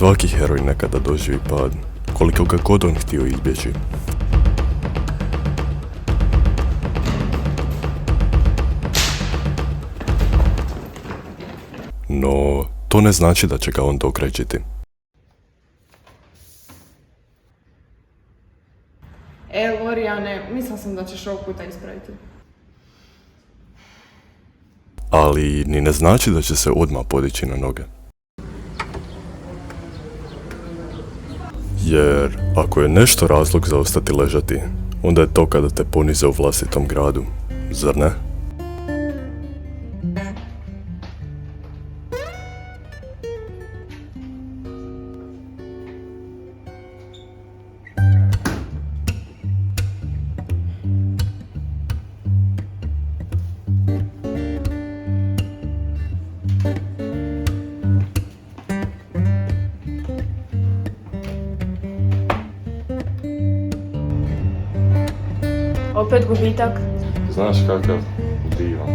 Svaki heroj nekada doživi pad, koliko ga god on htio izbjeći. No, to ne znači da će ga on dokrajčiti. Lorijane, mislila sam da ćeš ovog puta ispraviti. Ali ni ne znači da će se odmah podići na noge. Jer ako je nešto razlog za ostati ležati, onda je to kada te ponize u vlastitom gradu, zar ne? Opet gubitak? Znaš kakav divan.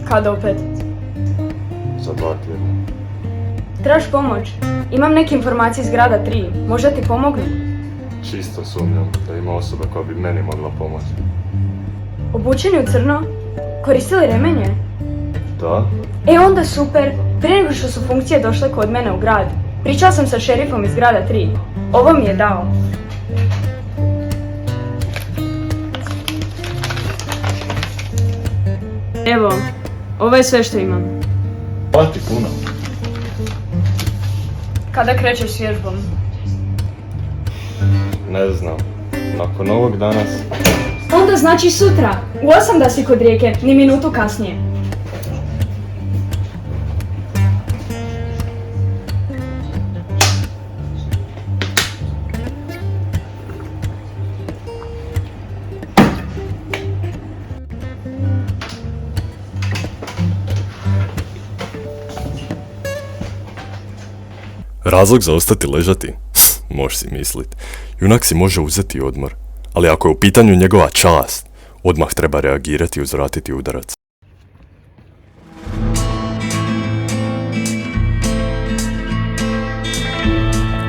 Kada opet? Za 2 tjedna. Trebaš pomoć? Imam neke informacije iz grada 3. Možda ti pomognu? Čisto sumnjam da ima osoba koja bi meni mogla pomoći. Obučeni u crno? Koristili remenje? Da? Onda super! Prije nego što su funkcije došle kod mene u grad, pričala sam sa šerifom iz grada 3. Ovo mi je dao. Evo, ovo je sve što imam. Hvala ti puno. Kada krećeš s vježbom? Ne znam. Nakon ovog danas... Onda znači sutra, u 8 da si kod rijeke, ni minutu kasnije. Razlog za ostati ležati? Možeš si mislit. Junak si može uzeti odmor, ali ako je u pitanju njegova čast, odmah treba reagirati i uzvratiti udarac.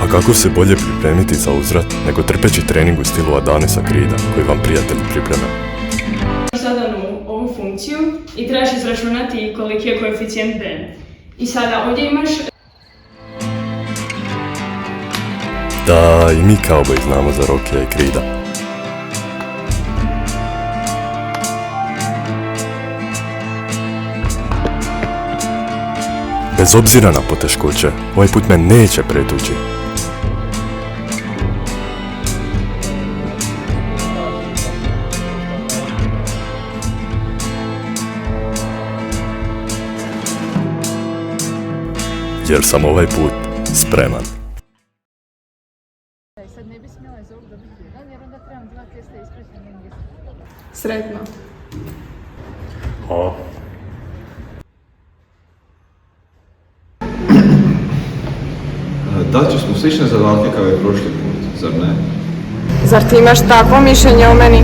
A kako se bolje pripremiti za uzvrat nego trpeći trening u stilu Adanesa Creeda koji vam prijatelji priprema? Zadanu ovu funkciju i trebaš izračunati koliki je koeficijent B. I sada ovdje imaš... Da, i mi cowboy znamo za Rockya i Creeda. Bez obzira na poteškoće, ovaj put me neće pretući. Jer sam ovaj put spreman. Sad ne bi smjela iz ovog dobiti jedan jer onda trebam 2 testa ispraviti na engleski. Sretno. Hvala. Dat ću smo slične zadatke kao i prošli put, zar ne? Zar ti imaš takvo mišljenje o meni?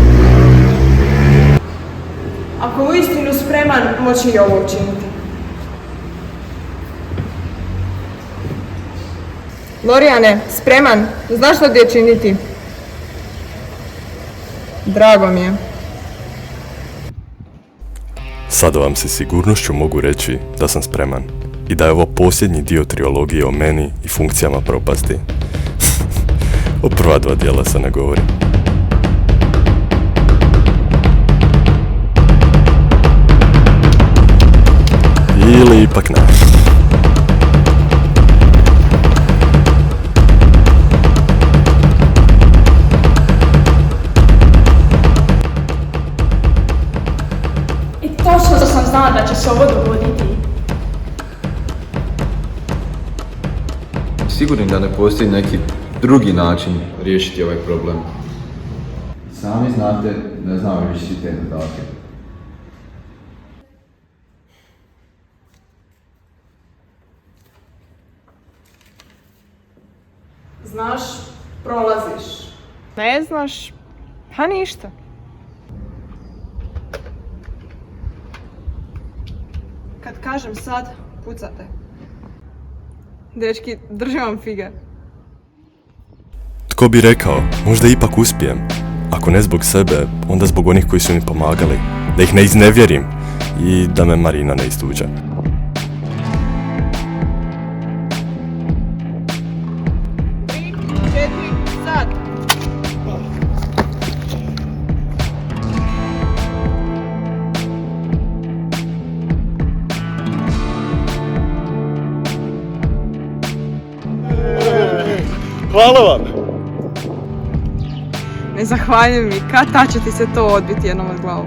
Ako je uistinu spreman, moći i ovo učiniti. Lorijane, spreman? Znaš što ti je činiti? Drago mi je. Sada vam se sigurnošću mogu reći da sam spreman i da je ovo posljednji dio trilogije o meni i funkcijama propasti. O prva 2 dijela se ne govori. Ili ipak ne. I točno sam znala da će se ovo dogoditi. Siguran da ne postoji neki drugi način riješiti ovaj problem. Sami znate, ne znamo riješiti te zadatke. Znaš, prolaziš. Ne znaš? Pa ništa. Kad kažem sad, pucate. Dečki, držim vam fige. Tko bi rekao, možda ipak uspijem. Ako ne zbog sebe, onda zbog onih koji su mi pomagali. Da ih ne iznevjerim i da me Marina ne istuđa. Sad! Hvala vam! Ne zahvaljujem mi, kad će ti se to odbiti jednom od glavu?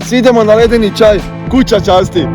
Svi idemo na ledeni čaj, kuća časti!